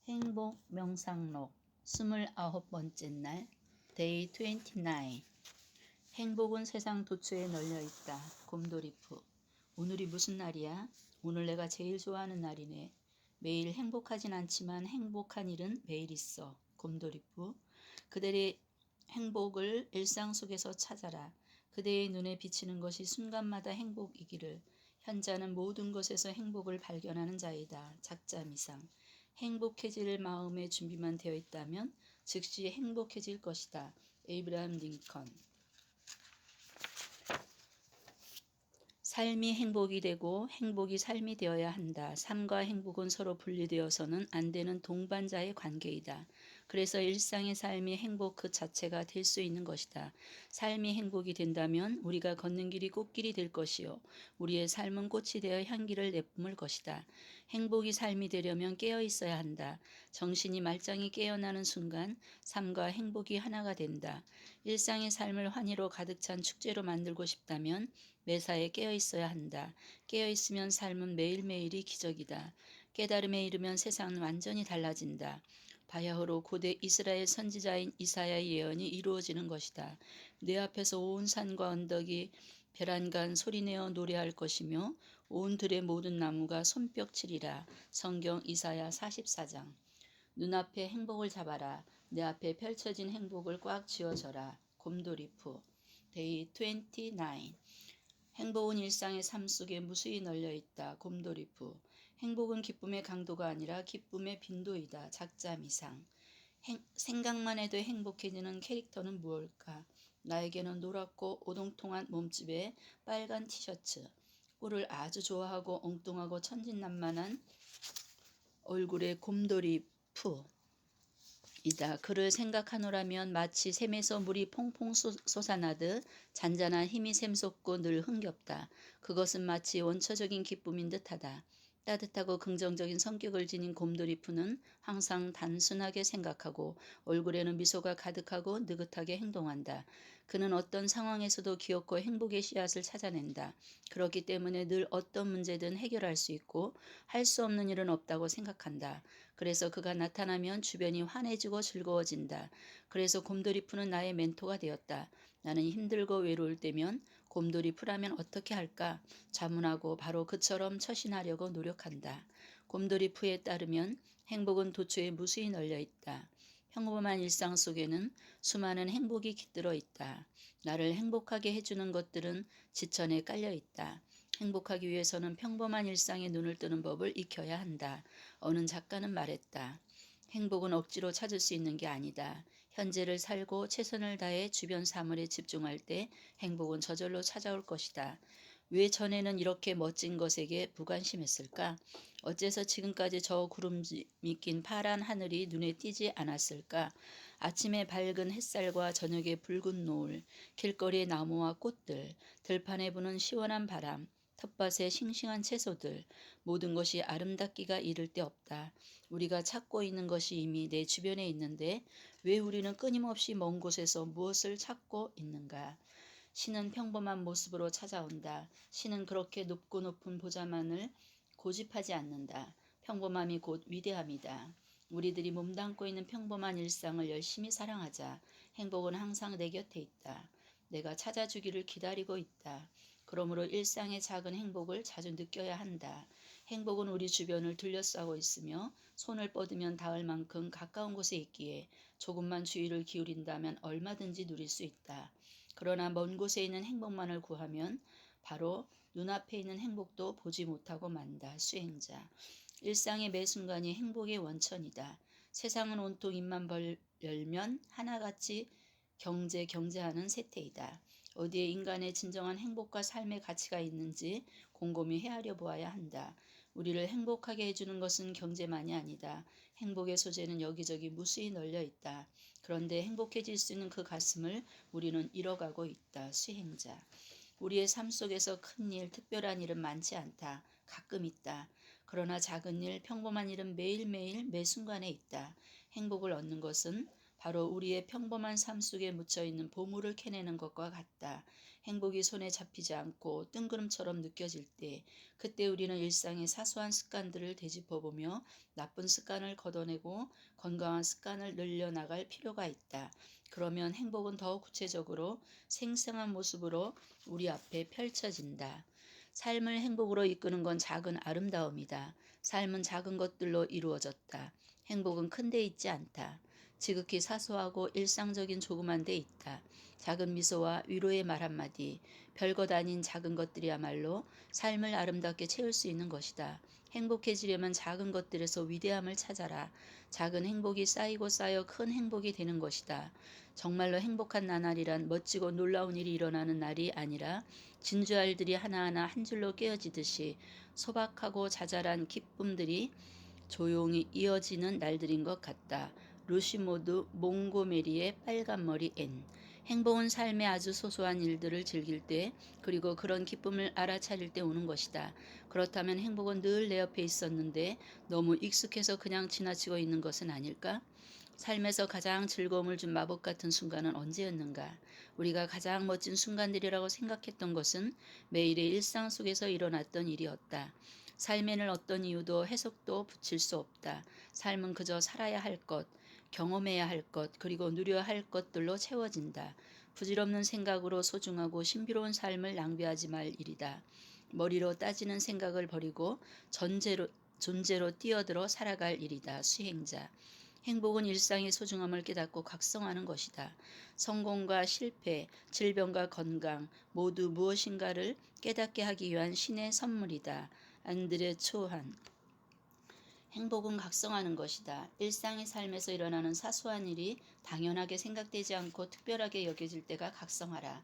행복 명상록 29번째 날 Day 29. 행복은 세상 도처에 널려있다. 곰돌이프. 오늘이 무슨 날이야? 오늘 내가 제일 좋아하는 날이네. 매일 행복하진 않지만 행복한 일은 매일 있어. 곰돌이프. 그대의 행복을 일상 속에서 찾아라. 그대의 눈에 비치는 것이 순간마다 행복이기를. 현자는 모든 것에서 행복을 발견하는 자이다. 작자미상. 행복해질 마음의 준비만 되어 있다면 즉시 행복해질 것이다. 에이브라함 링컨. 삶이 행복이 되고 행복이 삶이 되어야 한다. 삶과 행복은 서로 분리되어서는 안 되는 동반자의 관계이다. 그래서 일상의 삶이 행복 그 자체가 될 수 있는 것이다. 삶이 행복이 된다면 우리가 걷는 길이 꽃길이 될 것이요. 우리의 삶은 꽃이 되어 향기를 내뿜을 것이다. 행복이 삶이 되려면 깨어 있어야 한다. 정신이 말짱히 깨어나는 순간 삶과 행복이 하나가 된다. 일상의 삶을 환희로 가득 찬 축제로 만들고 싶다면 매사에 깨어 있어야 한다. 깨어 있으면 삶은 매일매일이 기적이다. 깨달음에 이르면 세상은 완전히 달라진다. 바야흐로 고대 이스라엘 선지자인 이사야의 예언이 이루어지는 것이다. 내 앞에서 온 산과 언덕이 벼랑간 소리내어 노래할 것이며 온 들의 모든 나무가 손뼉치리라. 성경 이사야 44장. 눈앞에 행복을 잡아라. 내 앞에 펼쳐진 행복을 꽉 쥐어져라. 곰돌이프. Day 29. 행복은 일상의 삶 속에 무수히 널려있다. 곰돌이프. 행복은 기쁨의 강도가 아니라 기쁨의 빈도이다. 작자미상. 생각만 해도 행복해지는 캐릭터는 무엇일까? 나에게는 노랗고 오동통한 몸집에 빨간 티셔츠, 꿀을 아주 좋아하고 엉뚱하고 천진난만한 얼굴의 곰돌이프 이다. 그를 생각하노라면 마치 샘에서 물이 퐁퐁 솟아나듯 잔잔한 힘이 샘솟고 늘 흥겹다. 그것은 마치 원초적인 기쁨인 듯하다. 따뜻하고 긍정적인 성격을 지닌 곰돌이푸는 항상 단순하게 생각하고 얼굴에는 미소가 가득하고 느긋하게 행동한다. 그는 어떤 상황에서도 귀엽고 행복의 씨앗을 찾아낸다. 그렇기 때문에 늘 어떤 문제든 해결할 수 있고 할 수 없는 일은 없다고 생각한다. 그래서 그가 나타나면 주변이 환해지고 즐거워진다. 그래서 곰돌이푸는 나의 멘토가 되었다. 나는 힘들고 외로울 때면 곰돌이푸라면 어떻게 할까? 자문하고 바로 그처럼 처신하려고 노력한다. 곰돌이푸에 따르면 행복은 도처에 무수히 널려 있다. 평범한 일상 속에는 수많은 행복이 깃들어 있다. 나를 행복하게 해주는 것들은 지천에 깔려 있다. 행복하기 위해서는 평범한 일상에 눈을 뜨는 법을 익혀야 한다. 어느 작가는 말했다. 행복은 억지로 찾을 수 있는 게 아니다. 현재를 살고 최선을 다해 주변 사물에 집중할 때 행복은 저절로 찾아올 것이다. 왜 전에는 이렇게 멋진 것에게 무관심했을까? 어째서 지금까지 저 구름이 낀 파란 하늘이 눈에 띄지 않았을까? 아침에 밝은 햇살과 저녁의 붉은 노을, 길거리의 나무와 꽃들, 들판에 부는 시원한 바람, 텃밭의 싱싱한 채소들, 모든 것이 아름답기가 이를 데 없다. 우리가 찾고 있는 것이 이미 내 주변에 있는데 왜 우리는 끊임없이 먼 곳에서 무엇을 찾고 있는가? 신은 평범한 모습으로 찾아온다. 신은 그렇게 높고 높은 보좌만을 고집하지 않는다. 평범함이 곧 위대함이다. 우리들이 몸담고 있는 평범한 일상을 열심히 사랑하자. 행복은 항상 내 곁에 있다. 내가 찾아주기를 기다리고 있다. 그러므로 일상의 작은 행복을 자주 느껴야 한다. 행복은 우리 주변을 둘러싸고 있으며 손을 뻗으면 닿을 만큼 가까운 곳에 있기에 조금만 주의를 기울인다면 얼마든지 누릴 수 있다. 그러나 먼 곳에 있는 행복만을 구하면 바로 눈앞에 있는 행복도 보지 못하고 만다. 수행자. 일상의 매 순간이 행복의 원천이다. 세상은 온통 입만 열면 하나같이 경제하는 세태이다. 어디에 인간의 진정한 행복과 삶의 가치가 있는지 곰곰이 헤아려 보아야 한다. 우리를 행복하게 해주는 것은 경제만이 아니다. 행복의 소재는 여기저기 무수히 널려 있다. 그런데 행복해질 수 있는 그 가슴을 우리는 잃어가고 있다. 수행자. 우리의 삶 속에서 큰 일, 특별한 일은 많지 않다. 가끔 있다. 그러나 작은 일, 평범한 일은 매일매일 매 순간에 있다. 행복을 얻는 것은 바로 우리의 평범한 삶 속에 묻혀있는 보물을 캐내는 것과 같다. 행복이 손에 잡히지 않고 뜬구름처럼 느껴질 때, 그때 우리는 일상의 사소한 습관들을 되짚어보며 나쁜 습관을 걷어내고 건강한 습관을 늘려나갈 필요가 있다. 그러면 행복은 더 구체적으로 생생한 모습으로 우리 앞에 펼쳐진다. 삶을 행복으로 이끄는 건 작은 아름다움이다. 삶은 작은 것들로 이루어졌다. 행복은 큰 데 있지 않다. 지극히 사소하고 일상적인 조그만 데 있다. 작은 미소와 위로의 말 한마디, 별것 아닌 작은 것들이야말로 삶을 아름답게 채울 수 있는 것이다. 행복해지려면 작은 것들에서 위대함을 찾아라. 작은 행복이 쌓이고 쌓여 큰 행복이 되는 것이다. 정말로 행복한 나날이란 멋지고 놀라운 일이 일어나는 날이 아니라 진주알들이 하나하나 한 줄로 깨어지듯이 소박하고 자잘한 기쁨들이 조용히 이어지는 날들인 것 같다. 루시모드 몽고메리의 빨간머리 앤. 행복은 삶의 아주 소소한 일들을 즐길 때, 그리고 그런 기쁨을 알아차릴 때 오는 것이다. 그렇다면 행복은 늘 내 옆에 있었는데 너무 익숙해서 그냥 지나치고 있는 것은 아닐까? 삶에서 가장 즐거움을 준 마법 같은 순간은 언제였는가? 우리가 가장 멋진 순간들이라고 생각했던 것은 매일의 일상 속에서 일어났던 일이었다. 삶에는 어떤 이유도 해석도 붙일 수 없다. 삶은 그저 살아야 할 것, 경험해야 할 것, 그리고 누려야 할 것들로 채워진다. 부질없는 생각으로 소중하고 신비로운 삶을 낭비하지 말 일이다. 머리로 따지는 생각을 버리고 존재로 뛰어들어 살아갈 일이다. 수행자. 행복은 일상의 소중함을 깨닫고 각성하는 것이다. 성공과 실패, 질병과 건강 모두 무엇인가를 깨닫게 하기 위한 신의 선물이다. 안드레 초한. 행복은 각성하는 것이다. 일상의 삶에서 일어나는 사소한 일이 당연하게 생각되지 않고 특별하게 여겨질 때가 각성하라.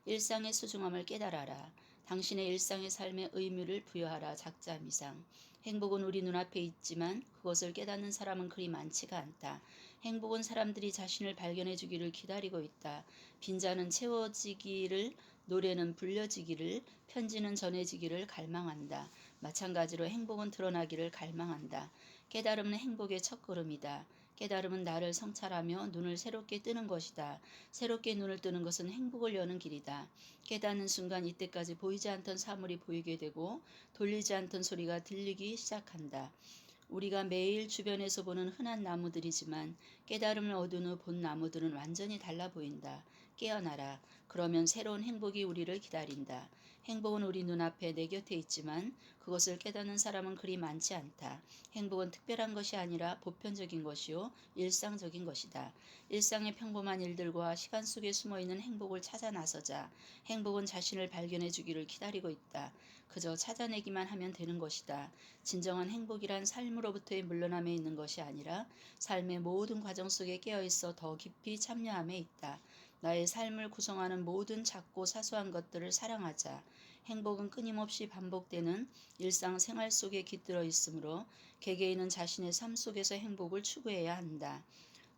일상의 소중함을 깨달아라. 당신의 일상의 삶에 의미를 부여하라. 작자미상. 행복은 우리 눈앞에 있지만 그것을 깨닫는 사람은 그리 많지가 않다. 행복은 사람들이 자신을 발견해 주기를 기다리고 있다. 빈잔은 채워지기를, 노래는 불려지기를, 편지는 전해지기를 갈망한다. 마찬가지로 행복은 드러나기를 갈망한다. 깨달음은 행복의 첫걸음이다. 깨달음은 나를 성찰하며 눈을 새롭게 뜨는 것이다. 새롭게 눈을 뜨는 것은 행복을 여는 길이다. 깨닫는 순간 이때까지 보이지 않던 사물이 보이게 되고 돌리지 않던 소리가 들리기 시작한다. 우리가 매일 주변에서 보는 흔한 나무들이지만 깨달음을 얻은 후 본 나무들은 완전히 달라 보인다. 깨어나라. 그러면 새로운 행복이 우리를 기다린다. 행복은 우리 눈앞에 내 곁에 있지만 그것을 깨닫는 사람은 그리 많지 않다. 행복은 특별한 것이 아니라 보편적인 것이요 일상적인 것이다. 일상의 평범한 일들과 시간 속에 숨어있는 행복을 찾아 나서자. 행복은 자신을 발견해 주기를 기다리고 있다. 그저 찾아내기만 하면 되는 것이다. 진정한 행복이란 삶으로부터의 물러남에 있는 것이 아니라 삶의 모든 과정 속에 깨어있어 더 깊이 참여함에 있다. 나의 삶을 구성하는 모든 작고 사소한 것들을 사랑하자. 행복은 끊임없이 반복되는 일상생활 속에 깃들어 있으므로 개개인은 자신의 삶 속에서 행복을 추구해야 한다.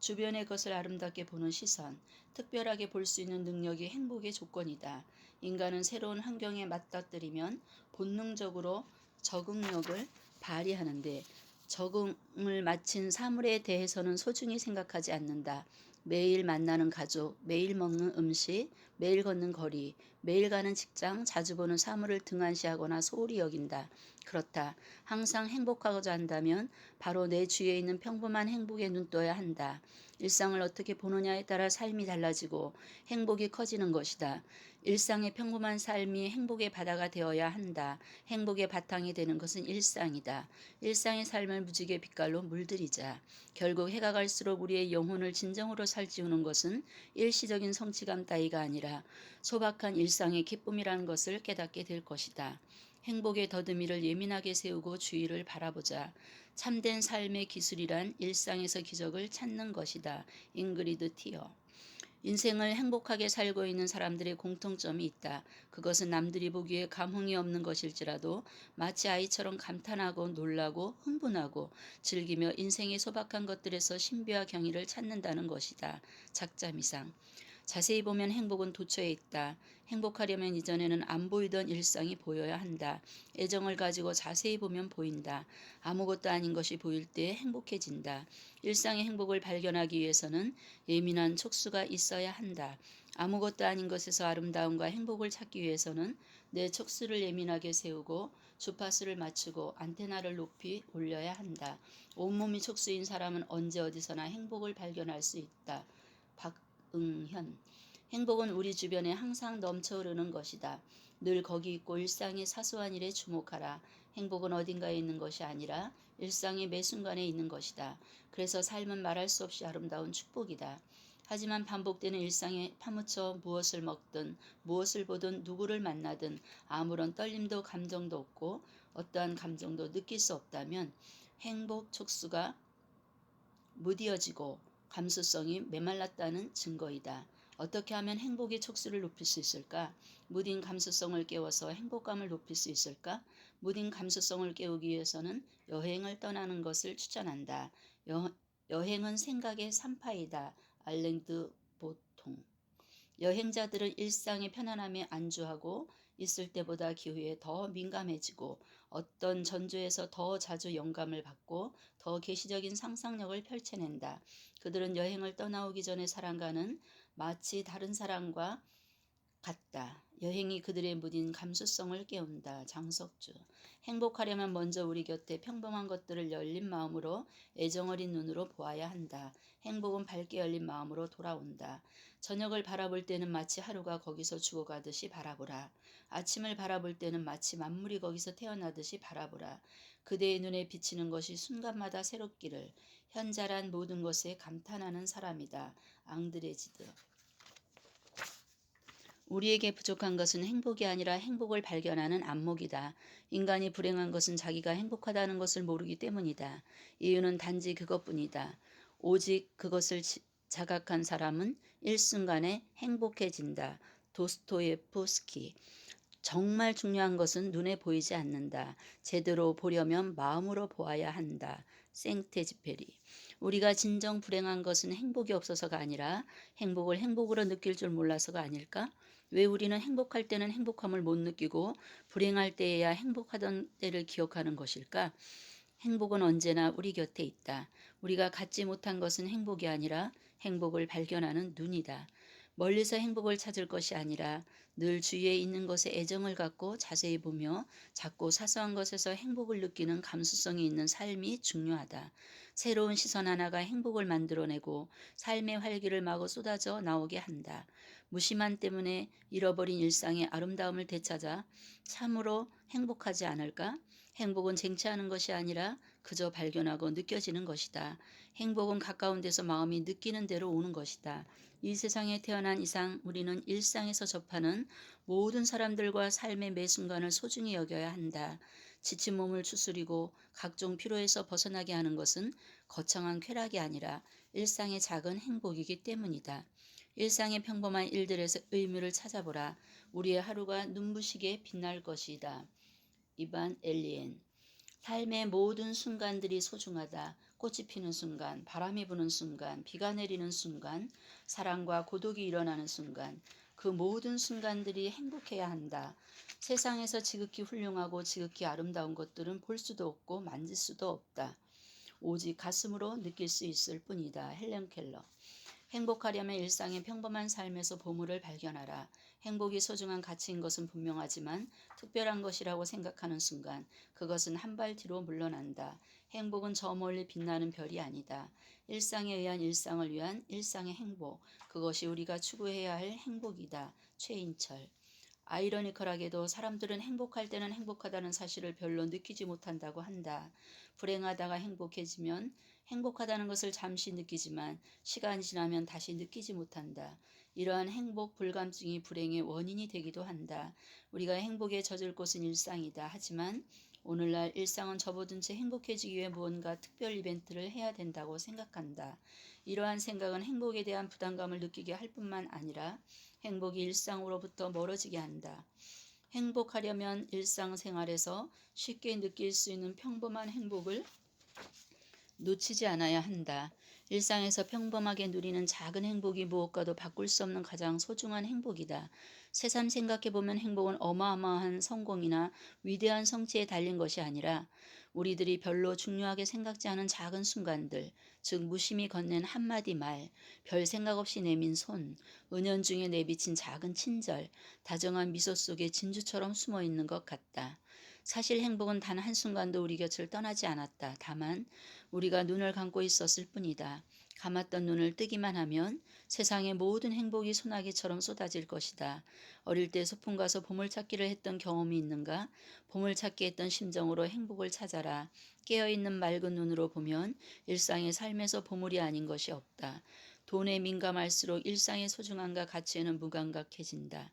주변의 것을 아름답게 보는 시선, 특별하게 볼 수 있는 능력이 행복의 조건이다. 인간은 새로운 환경에 맞닥뜨리면 본능적으로 적응력을 발휘하는데 적응을 마친 사물에 대해서는 소중히 생각하지 않는다. 매일 만나는 가족, 매일 먹는 음식, 매일 걷는 거리, 매일 가는 직장, 자주 보는 사물을 등한시하거나 소홀히 여긴다. 그렇다. 항상 행복하고자 한다면 바로 내 주위에 있는 평범한 행복에 눈떠야 한다. 일상을 어떻게 보느냐에 따라 삶이 달라지고 행복이 커지는 것이다. 일상의 평범한 삶이 행복의 바다가 되어야 한다. 행복의 바탕이 되는 것은 일상이다. 일상의 삶을 무지개 빛깔로 물들이자. 결국 해가 갈수록 우리의 영혼을 진정으로 살찌우는 것은 일시적인 성취감 따위가 아니라 소박한 일상의 기쁨이라는 것을 깨닫게 될 것이다. 행복의 더듬이를 예민하게 세우고 주위를 바라보자. 참된 삶의 기술이란 일상에서 기적을 찾는 것이다. 잉그리드 티어. 인생을 행복하게 살고 있는 사람들의 공통점이 있다. 그것은 남들이 보기에 감흥이 없는 것일지라도 마치 아이처럼 감탄하고 놀라고 흥분하고 즐기며 인생의 소박한 것들에서 신비와 경의를 찾는다는 것이다. 작자미상. 자세히 보면 행복은 도처에 있다. 행복하려면 이전에는 안 보이던 일상이 보여야 한다. 애정을 가지고 자세히 보면 보인다. 아무것도 아닌 것이 보일 때 행복해진다. 일상의 행복을 발견하기 위해서는 예민한 촉수가 있어야 한다. 아무것도 아닌 것에서 아름다움과 행복을 찾기 위해서는 내 촉수를 예민하게 세우고 주파수를 맞추고 안테나를 높이 올려야 한다. 온몸이 촉수인 사람은 언제 어디서나 행복을 발견할 수 있다. 박응현. 행복은 우리 주변에 항상 넘쳐 흐르는 것이다. 늘 거기 있고 일상의 사소한 일에 주목하라. 행복은 어딘가에 있는 것이 아니라 일상의 매 순간에 있는 것이다. 그래서 삶은 말할 수 없이 아름다운 축복이다. 하지만 반복되는 일상에 파묻혀 무엇을 먹든 무엇을 보든 누구를 만나든 아무런 떨림도 감정도 없고 어떠한 감정도 느낄 수 없다면 행복 촉수가 무뎌지고 감수성이 메말랐다는 증거이다. 어떻게 하면 행복의 촉수를 높일 수 있을까? 무딘 감수성을 깨워서 행복감을 높일 수 있을까? 무딘 감수성을 깨우기 위해서는 여행을 떠나는 것을 추천한다. 여행은 생각의 산파이다. 알랭드 보통. 여행자들은 일상의 편안함에 안주하고 있을 때보다 기후에 더 민감해지고 어떤 전조에서 더 자주 영감을 받고 더 계시적인 상상력을 펼쳐낸다. 그들은 여행을 떠나오기 전의 사랑과는 마치 다른 사람과 같다. 여행이 그들의 무딘 감수성을 깨운다. 장석주. 행복하려면 먼저 우리 곁에 평범한 것들을 열린 마음으로 애정 어린 눈으로 보아야 한다. 행복은 밝게 열린 마음으로 돌아온다. 저녁을 바라볼 때는 마치 하루가 거기서 죽어가듯이 바라보라. 아침을 바라볼 때는 마치 만물이 거기서 태어나듯이 바라보라. 그대의 눈에 비치는 것이 순간마다 새롭기를 현자란 모든 것에 감탄하는 사람이다. 앙드레지드. 우리에게 부족한 것은 행복이 아니라 행복을 발견하는 안목이다. 인간이 불행한 것은 자기가 행복하다는 것을 모르기 때문이다. 이유는 단지 그것뿐이다. 오직 그것을 자각한 사람은 일순간에 행복해진다. 도스토예프스키. 정말 중요한 것은 눈에 보이지 않는다. 제대로 보려면 마음으로 보아야 한다. 생테지페리. 우리가 진정 불행한 것은 행복이 없어서가 아니라 행복을 행복으로 느낄 줄 몰라서가 아닐까? 왜 우리는 행복할 때는 행복함을 못 느끼고 불행할 때에야 행복하던 때를 기억하는 것일까? 행복은 언제나 우리 곁에 있다. 우리가 갖지 못한 것은 행복이 아니라 행복을 발견하는 눈이다. 멀리서 행복을 찾을 것이 아니라 늘 주위에 있는 것에 애정을 갖고 자세히 보며 작고 사소한 것에서 행복을 느끼는 감수성이 있는 삶이 중요하다. 새로운 시선 하나가 행복을 만들어내고 삶의 활기를 마구 쏟아져 나오게 한다. 무심한 때문에 잃어버린 일상의 아름다움을 되찾아 참으로 행복하지 않을까? 행복은 쟁취하는 것이 아니라 그저 발견하고 느껴지는 것이다. 행복은 가까운 데서 마음이 느끼는 대로 오는 것이다. 이 세상에 태어난 이상 우리는 일상에서 접하는 모든 사람들과 삶의 매 순간을 소중히 여겨야 한다. 지친 몸을 추스리고 각종 피로에서 벗어나게 하는 것은 거창한 쾌락이 아니라 일상의 작은 행복이기 때문이다. 일상의 평범한 일들에서 의미를 찾아보라. 우리의 하루가 눈부시게 빛날 것이다. 이반 엘리엔. 삶의 모든 순간들이 소중하다. 꽃이 피는 순간, 바람이 부는 순간, 비가 내리는 순간, 사랑과 고독이 일어나는 순간, 그 모든 순간들이 행복해야 한다. 세상에서 지극히 훌륭하고 지극히 아름다운 것들은 볼 수도 없고 만질 수도 없다. 오직 가슴으로 느낄 수 있을 뿐이다. 헬렌 켈러. 행복하려면 일상의 평범한 삶에서 보물을 발견하라. 행복이 소중한 가치인 것은 분명하지만 특별한 것이라고 생각하는 순간 그것은 한 발 뒤로 물러난다. 행복은 저 멀리 빛나는 별이 아니다. 일상에 의한 일상을 위한 일상의 행복. 그것이 우리가 추구해야 할 행복이다. 최인철. 아이러니컬하게도 사람들은 행복할 때는 행복하다는 사실을 별로 느끼지 못한다고 한다. 불행하다가 행복해지면 행복하다는 것을 잠시 느끼지만 시간이 지나면 다시 느끼지 못한다. 이러한 행복 불감증이 불행의 원인이 되기도 한다. 우리가 행복에 젖을 곳은 일상이다. 하지만 오늘날 일상은 접어든 채 행복해지기 위해 무언가 특별 이벤트를 해야 된다고 생각한다. 이러한 생각은 행복에 대한 부담감을 느끼게 할 뿐만 아니라 행복이 일상으로부터 멀어지게 한다. 행복하려면 일상생활에서 쉽게 느낄 수 있는 평범한 행복을 놓치지 않아야 한다. 일상에서 평범하게 누리는 작은 행복이 무엇과도 바꿀 수 없는 가장 소중한 행복이다. 새삼 생각해보면 행복은 어마어마한 성공이나 위대한 성취에 달린 것이 아니라 우리들이 별로 중요하게 생각지 않은 작은 순간들, 즉 무심히 건넨 한마디 말, 별 생각 없이 내민 손, 은연중에 내비친 작은 친절, 다정한 미소 속에 진주처럼 숨어 있는 것 같다. 사실 행복은 단 한순간도 우리 곁을 떠나지 않았다. 다만 우리가 눈을 감고 있었을 뿐이다. 감았던 눈을 뜨기만 하면 세상의 모든 행복이 소나기처럼 쏟아질 것이다. 어릴 때 소풍 가서 보물찾기를 했던 경험이 있는가? 보물찾기 했던 심정으로 행복을 찾아라. 깨어있는 맑은 눈으로 보면 일상의 삶에서 보물이 아닌 것이 없다. 돈에 민감할수록 일상의 소중함과 가치에는 무감각해진다.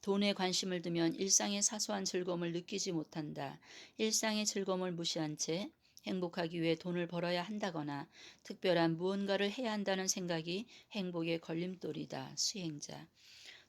돈에 관심을 두면 일상의 사소한 즐거움을 느끼지 못한다. 일상의 즐거움을 무시한 채 행복하기 위해 돈을 벌어야 한다거나 특별한 무언가를 해야 한다는 생각이 행복의 걸림돌이다. 수행자.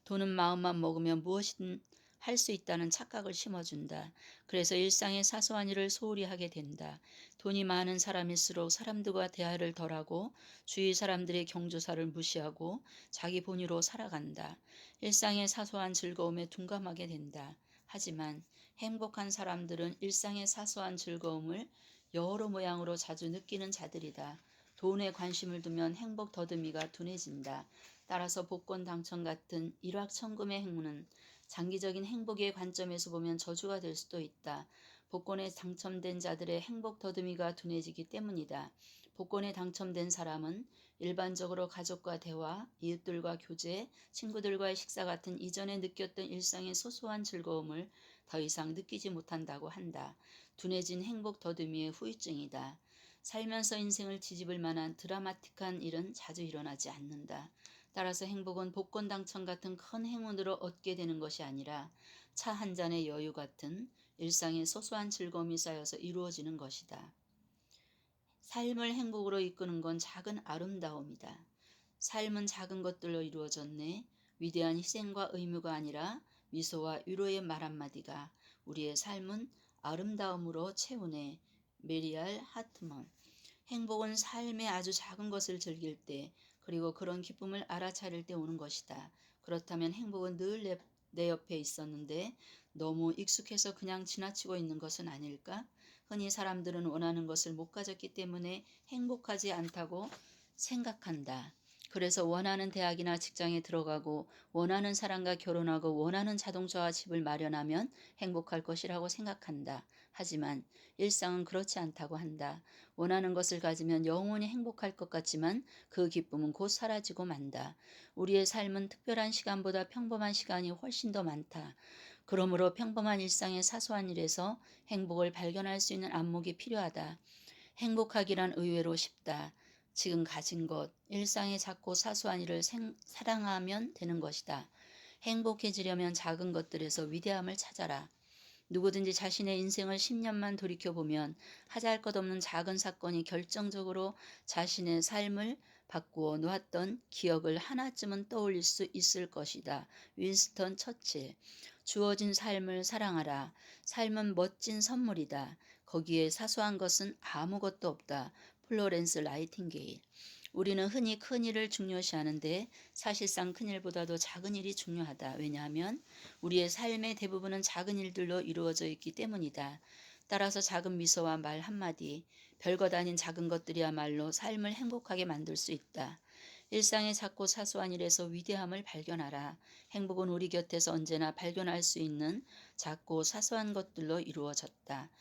돈은 마음만 먹으면 무엇이든 할 수 있다는 착각을 심어준다. 그래서 일상의 사소한 일을 소홀히 하게 된다. 돈이 많은 사람일수록 사람들과 대화를 덜하고 주위 사람들의 경조사를 무시하고 자기 본위로 살아간다. 일상의 사소한 즐거움에 둔감하게 된다. 하지만 행복한 사람들은 일상의 사소한 즐거움을 여러 모양으로 자주 느끼는 자들이다. 돈에 관심을 두면 행복 더듬이가 둔해진다. 따라서 복권 당첨 같은 일확천금의 행운은 장기적인 행복의 관점에서 보면 저주가 될 수도 있다. 복권에 당첨된 자들의 행복 더듬이가 둔해지기 때문이다. 복권에 당첨된 사람은 일반적으로 가족과 대화, 이웃들과 교제, 친구들과의 식사 같은 이전에 느꼈던 일상의 소소한 즐거움을 더 이상 느끼지 못한다고 한다. 둔해진 행복 더듬이의 후유증이다. 살면서 인생을 뒤집을 만한 드라마틱한 일은 자주 일어나지 않는다. 따라서 행복은 복권 당첨 같은 큰 행운으로 얻게 되는 것이 아니라 차 한 잔의 여유 같은 일상의 소소한 즐거움이 쌓여서 이루어지는 것이다. 삶을 행복으로 이끄는 건 작은 아름다움이다. 삶은 작은 것들로 이루어졌네. 위대한 희생과 의무가 아니라 미소와 위로의 말 한마디가 우리의 삶은 아름다움으로 채우네. 메리알 하트먼. 행복은 삶의 아주 작은 것을 즐길 때 그리고 그런 기쁨을 알아차릴 때 오는 것이다. 그렇다면 행복은 늘 내 옆에 있었는데 너무 익숙해서 그냥 지나치고 있는 것은 아닐까? 흔히 사람들은 원하는 것을 못 가졌기 때문에 행복하지 않다고 생각한다. 그래서 원하는 대학이나 직장에 들어가고 원하는 사람과 결혼하고 원하는 자동차와 집을 마련하면 행복할 것이라고 생각한다. 하지만 일상은 그렇지 않다고 한다. 원하는 것을 가지면 영원히 행복할 것 같지만 그 기쁨은 곧 사라지고 만다. 우리의 삶은 특별한 시간보다 평범한 시간이 훨씬 더 많다. 그러므로 평범한 일상의 사소한 일에서 행복을 발견할 수 있는 안목이 필요하다. 행복하기란 의외로 쉽다. 지금 가진 것, 일상의 작고 사소한 일을 사랑하면 되는 것이다. 행복해지려면 작은 것들에서 위대함을 찾아라. 누구든지 자신의 인생을 10년만 돌이켜보면 하잘 것 없는 작은 사건이 결정적으로 자신의 삶을 바꾸어 놓았던 기억을 하나쯤은 떠올릴 수 있을 것이다. 윈스턴 처칠. 주어진 삶을 사랑하라. 삶은 멋진 선물이다. 거기에 사소한 것은 아무것도 없다. 플로렌스 라이팅게일. 우리는 흔히 큰 일을 중요시하는데 사실상 큰 일보다도 작은 일이 중요하다. 왜냐하면 우리의 삶의 대부분은 작은 일들로 이루어져 있기 때문이다. 따라서 작은 미소와 말 한마디, 별것 아닌 작은 것들이야말로 삶을 행복하게 만들 수 있다. 일상의 작고 사소한 일에서 위대함을 발견하라. 행복은 우리 곁에서 언제나 발견할 수 있는 작고 사소한 것들로 이루어졌다.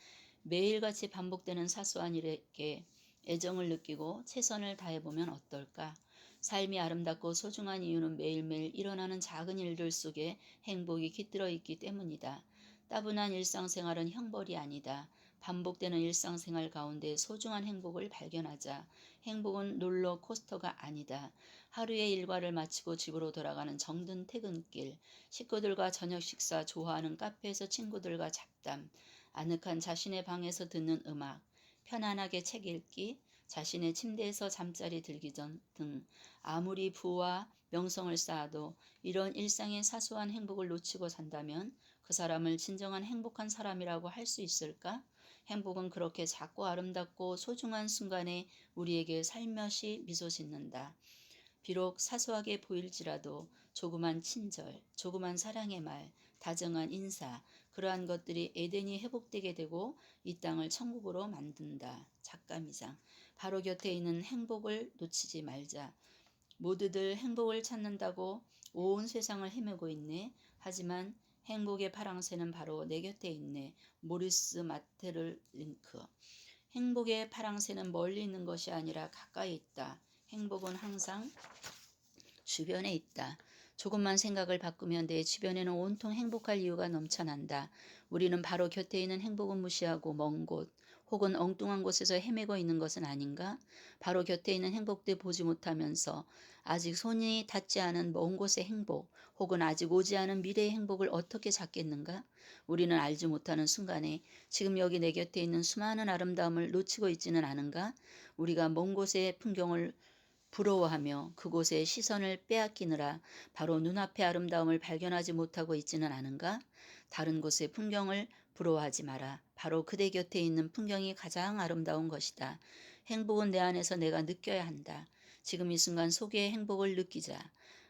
매일같이 반복되는 사소한 일에게 애정을 느끼고 최선을 다해보면 어떨까? 삶이 아름답고 소중한 이유는 매일매일 일어나는 작은 일들 속에 행복이 깃들어 있기 때문이다. 따분한 일상생활은 형벌이 아니다. 반복되는 일상생활 가운데 소중한 행복을 발견하자. 행복은 롤러코스터가 아니다. 하루의 일과를 마치고 집으로 돌아가는 정든 퇴근길, 식구들과 저녁 식사, 좋아하는 카페에서 친구들과 잡담, 아늑한 자신의 방에서 듣는 음악, 편안하게 책 읽기, 자신의 침대에서 잠자리 들기 전 등 아무리 부와 명성을 쌓아도 이런 일상의 사소한 행복을 놓치고 산다면 그 사람을 진정한 행복한 사람이라고 할 수 있을까? 행복은 그렇게 작고 아름답고 소중한 순간에 우리에게 살며시 미소 짓는다. 비록 사소하게 보일지라도 조그만 친절, 조그만 사랑의 말, 다정한 인사, 그러한 것들이 에덴이 회복되게 되고 이 땅을 천국으로 만든다. 작가미장. 바로 곁에 있는 행복을 놓치지 말자. 모두들 행복을 찾는다고 온 세상을 헤매고 있네. 하지만 행복의 파랑새는 바로 내 곁에 있네. 모리스 마테르링크. 행복의 파랑새는 멀리 있는 것이 아니라 가까이 있다. 행복은 항상 주변에 있다. 조금만 생각을 바꾸면 내 주변에는 온통 행복할 이유가 넘쳐난다. 우리는 바로 곁에 있는 행복은 무시하고 먼 곳 혹은 엉뚱한 곳에서 헤매고 있는 것은 아닌가? 바로 곁에 있는 행복도 보지 못하면서 아직 손이 닿지 않은 먼 곳의 행복 혹은 아직 오지 않은 미래의 행복을 어떻게 찾겠는가? 우리는 알지 못하는 순간에 지금 여기 내 곁에 있는 수많은 아름다움을 놓치고 있지는 않은가? 우리가 먼 곳의 풍경을 부러워하며 그곳에 시선을 빼앗기느라 바로 눈앞의 아름다움을 발견하지 못하고 있지는 않은가? 다른 곳의 풍경을 부러워하지 마라. 바로 그대 곁에 있는 풍경이 가장 아름다운 것이다. 행복은 내 안에서 내가 느껴야 한다. 지금 이 순간 속의 행복을 느끼자.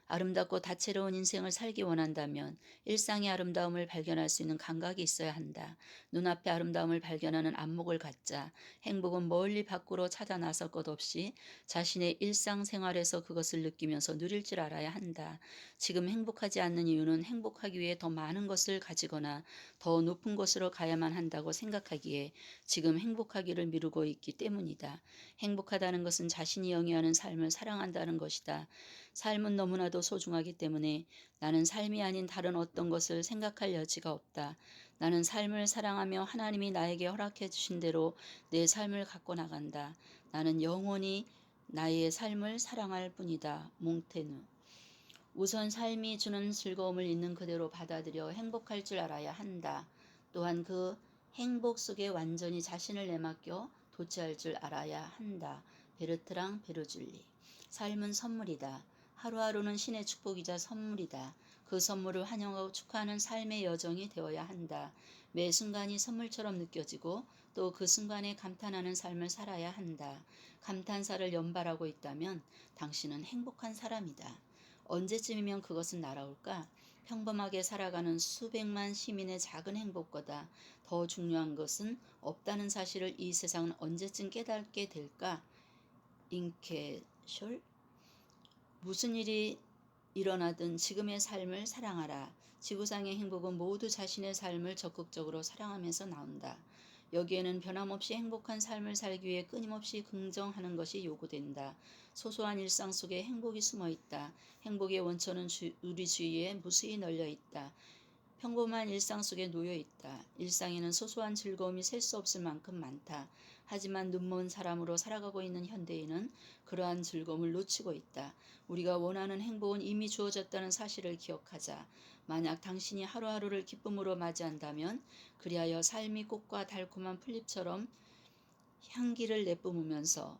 아름답고 다채로운 인생을 살기 원한다면 일상의 아름다움을 발견할 수 있는 감각이 있어야 한다. 눈앞의 아름다움을 발견하는 안목을 갖자. 행복은 멀리 밖으로 찾아 나설 것 없이 자신의 일상생활에서 그것을 느끼면서 누릴 줄 알아야 한다. 지금 행복하지 않는 이유는 행복하기 위해 더 많은 것을 가지거나 더 높은 곳으로 가야만 한다고 생각하기에 지금 행복하기를 미루고 있기 때문이다. 행복하다는 것은 자신이 영위하는 삶을 사랑한다는 것이다. 삶은 너무나도 소중하기 때문에 나는 삶이 아닌 다른 어떤 것을 생각할 여지가 없다. 나는 삶을 사랑하며 하나님이 나에게 허락해 주신 대로 내 삶을 갖고 나간다. 나는 영원히 나의 삶을 사랑할 뿐이다. 몽테누. 우선 삶이 주는 즐거움을 있는 그대로 받아들여 행복할 줄 알아야 한다. 또한 그 행복 속에 완전히 자신을 내맡겨 도취할 줄 알아야 한다. 베르트랑 베르줄리. 삶은 선물이다. 하루하루는 신의 축복이자 선물이다. 그 선물을 환영하고 축하하는 삶의 여정이 되어야 한다. 매 순간이 선물처럼 느껴지고 또 그 순간에 감탄하는 삶을 살아야 한다. 감탄사를 연발하고 있다면 당신은 행복한 사람이다. 언제쯤이면 그것은 날아올까? 평범하게 살아가는 수백만 시민의 작은 행복보다 더 중요한 것은 없다는 사실을 이 세상은 언제쯤 깨닫게 될까? 잉케숄? 무슨 일이 일어나든 지금의 삶을 사랑하라. 지구상의 행복은 모두 자신의 삶을 적극적으로 사랑하면서 나온다. 여기에는 변함없이 행복한 삶을 살기 위해 끊임없이 긍정하는 것이 요구된다. 소소한 일상 속에 행복이 숨어 있다. 행복의 원천은 우리 주위에 무수히 널려 있다. 평범한 일상 속에 놓여 있다. 일상에는 소소한 즐거움이 셀 수 없을 만큼 많다. 하지만 눈먼 사람으로 살아가고 있는 현대인은 그러한 즐거움을 놓치고 있다. 우리가 원하는 행복은 이미 주어졌다는 사실을 기억하자. 만약 당신이 하루하루를 기쁨으로 맞이한다면, 그리하여 삶이 꽃과 달콤한 풀잎처럼 향기를 내뿜으면서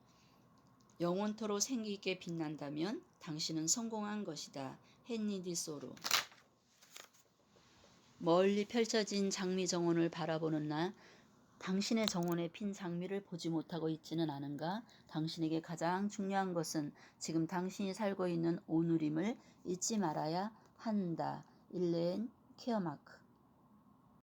영원토록 생기있게 빛난다면 당신은 성공한 것이다. 헨리 소로. 멀리 펼쳐진 장미 정원을 바라보는 나, 당신의 정원에 핀 장미를 보지 못하고 있지는 않은가? 당신에게 가장 중요한 것은 지금 당신이 살고 있는 오늘임을 잊지 말아야 한다. 일렌 케어마크.